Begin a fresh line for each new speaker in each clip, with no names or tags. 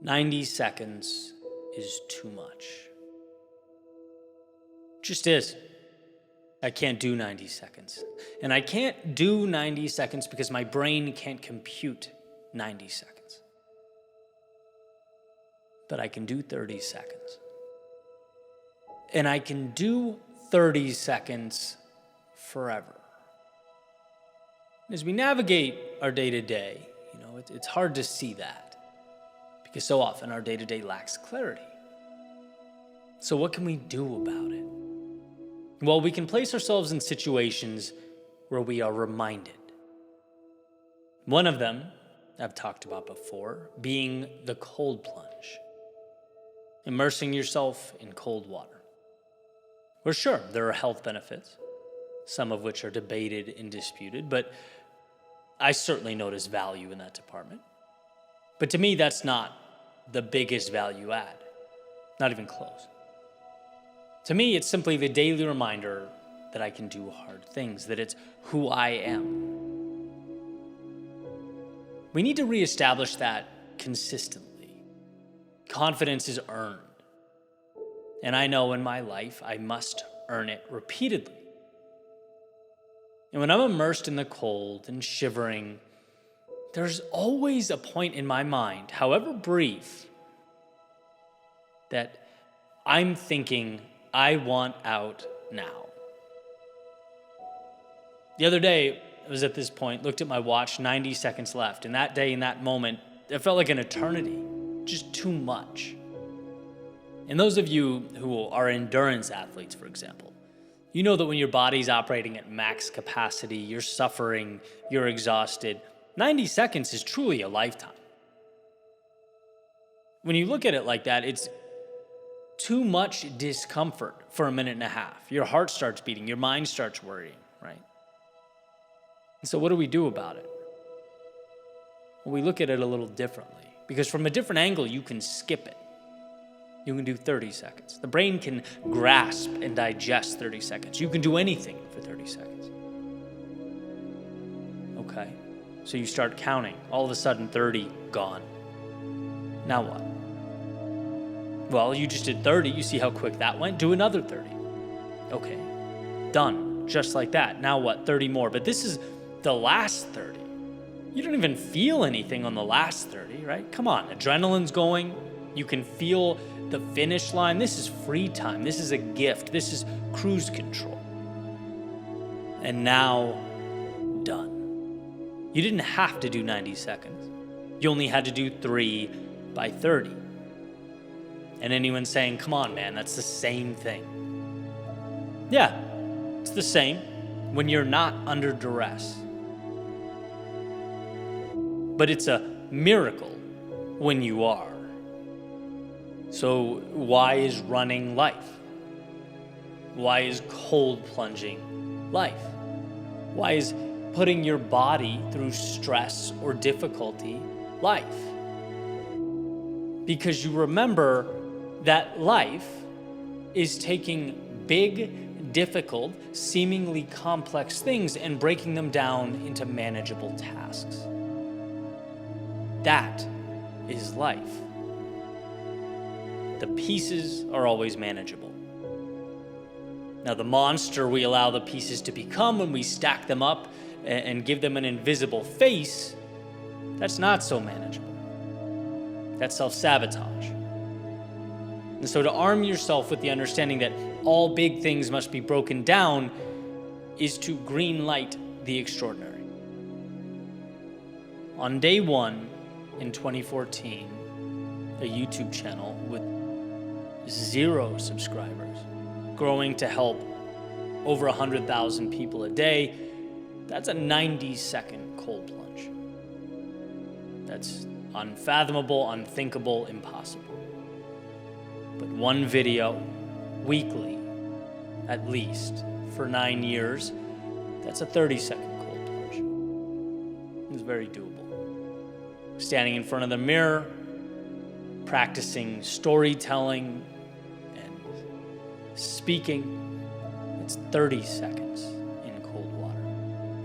90 seconds is too much. Just is. I can't do 90 seconds. And I can't do 90 seconds because my brain can't compute 90 seconds. But I can do 30 seconds. And I can do 30 seconds forever. As we navigate our day-to-day, it's hard to see that because so often our day-to-day lacks clarity. So what can we do about it? Well, we can place ourselves in situations where we are reminded. One of them I've talked about before, being the cold plunge. Immersing yourself in cold water. Well, sure, there are health benefits, some of which are debated and disputed, but I certainly notice value in that department. But to me, that's not the biggest value add, not even close. To me, it's simply the daily reminder that I can do hard things, that it's who I am. We need to reestablish that consistently. Confidence is earned. And I know in my life, I must earn it repeatedly. And when I'm immersed in the cold and shivering, there's always a point in my mind, however brief, that I'm thinking, I want out now. The other day, I was at this point, looked at my watch, 90 seconds left. And that day, in that moment, it felt like an eternity, just too much. And those of you who are endurance athletes, for example, you know that when your body's operating at max capacity, you're suffering, you're exhausted, 90 seconds is truly a lifetime. When you look at it like that, it's too much discomfort for a minute and a half. Your heart starts beating, your mind starts worrying, right? And so what do we do about it? Well, we look at it a little differently, because from a different angle, you can skip it. You can do 30 seconds. The brain can grasp and digest 30 seconds. You can do anything for 30 seconds. Okay, so you start counting. All of a sudden, 30 gone. Now what? Well, you just did 30. You see how quick that went? Do another 30. Okay, done. Just like that. Now what? 30 more. But this is the last 30. You don't even feel anything on the last 30, right? Come on, adrenaline's going. You can feel the finish line. This is free time. This is a gift. This is cruise control. And now, done. You didn't have to do 90 seconds. You only had to do 3 by 30. And anyone saying, come on, man, that's the same thing. Yeah, it's the same when you're not under duress. But it's a miracle when you are. So why is running life? Why is cold plunging life? Why is putting your body through stress or difficulty life? Because you remember that life is taking big, difficult, seemingly complex things and breaking them down into manageable tasks. That is life. The pieces are always manageable. Now, the monster we allow the pieces to become when we stack them up and give them an invisible face, that's not so manageable. That's self-sabotage. And so to arm yourself with the understanding that all big things must be broken down is to green light the extraordinary. On day 1 in 2014, a YouTube channel with 0 subscribers, growing to help over 100,000 people a day, that's a 90-second cold plunge. That's unfathomable, unthinkable, impossible. But one video, weekly, at least, for 9 years, that's a 30-second cold plunge. It's very doable. Standing in front of the mirror, practicing storytelling and speaking, it's 30 seconds in cold water.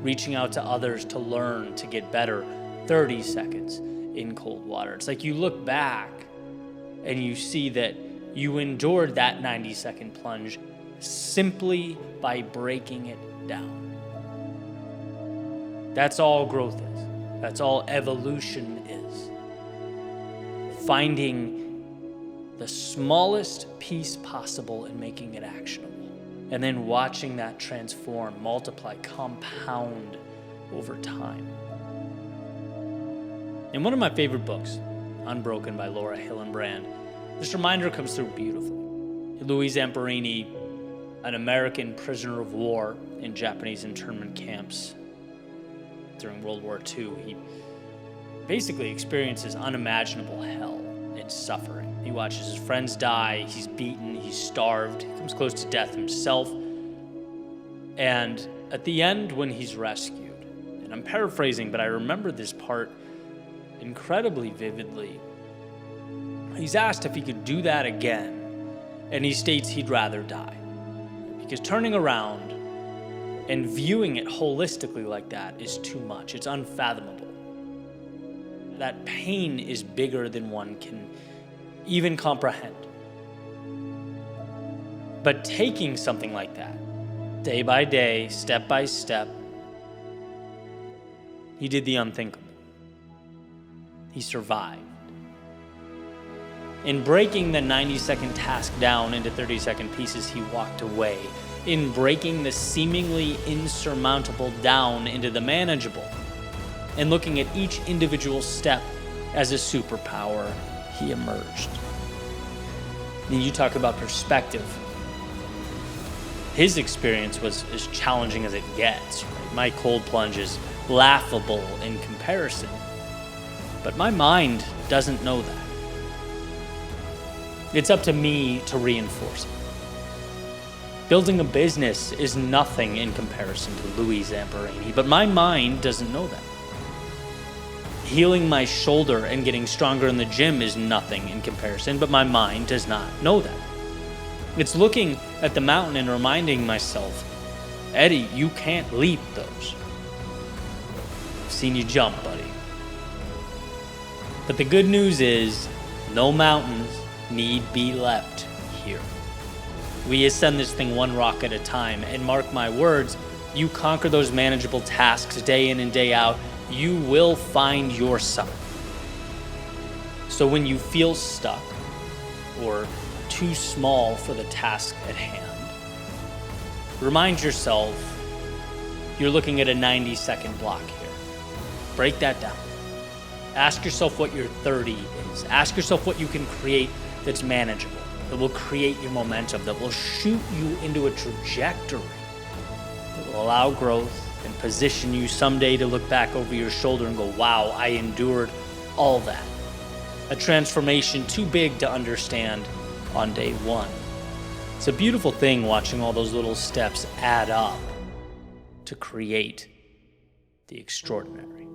Reaching out to others to learn, to get better, 30 seconds in cold water. It's like you look back and you see that you endured that 90-second plunge simply by breaking it down. That's all growth is. That's all evolution is. Finding the smallest piece possible and making it actionable. And then watching that transform, multiply, compound over time. In one of my favorite books, Unbroken by Laura Hillenbrand, this reminder comes through beautifully. Louis Zamperini, an American prisoner of war in Japanese internment camps during World War II, he basically experiences unimaginable hell and suffering. He watches his friends die, he's beaten, he's starved, he comes close to death himself. And at the end, when he's rescued, and I'm paraphrasing, but I remember this part incredibly vividly, he's asked if he could do that again, and he states he'd rather die. Because turning around and viewing it holistically like that is too much. It's unfathomable. That pain is bigger than one can even comprehend. But taking something like that, day by day, step by step, he did the unthinkable. He survived. In breaking the 90-second task down into 30-second pieces, he walked away. In breaking the seemingly insurmountable down into the manageable, and looking at each individual step as a superpower, he emerged. And you talk about perspective. His experience was as challenging as it gets. Right? My cold plunge is laughable in comparison, but my mind doesn't know that. It's up to me to reinforce it. Building a business is nothing in comparison to Louis Zamperini, but my mind doesn't know that. Healing my shoulder and getting stronger in the gym is nothing in comparison, but my mind does not know that. It's looking at the mountain and reminding myself, Eddie, you can't leap those. I've seen you jump, buddy. But the good news is, no mountains need be leapt here. We ascend this thing one rock at a time, and mark my words, you conquer those manageable tasks day in and day out, you will find your summit. So when you feel stuck or too small for the task at hand, remind yourself you're looking at a 90-second block here. Break that down. Ask yourself what your 30 is. Ask yourself what you can create that's manageable, that will create your momentum, that will shoot you into a trajectory that will allow growth and position you someday to look back over your shoulder and go, wow, I endured all that. A transformation too big to understand on day one. It's a beautiful thing watching all those little steps add up to create the extraordinary.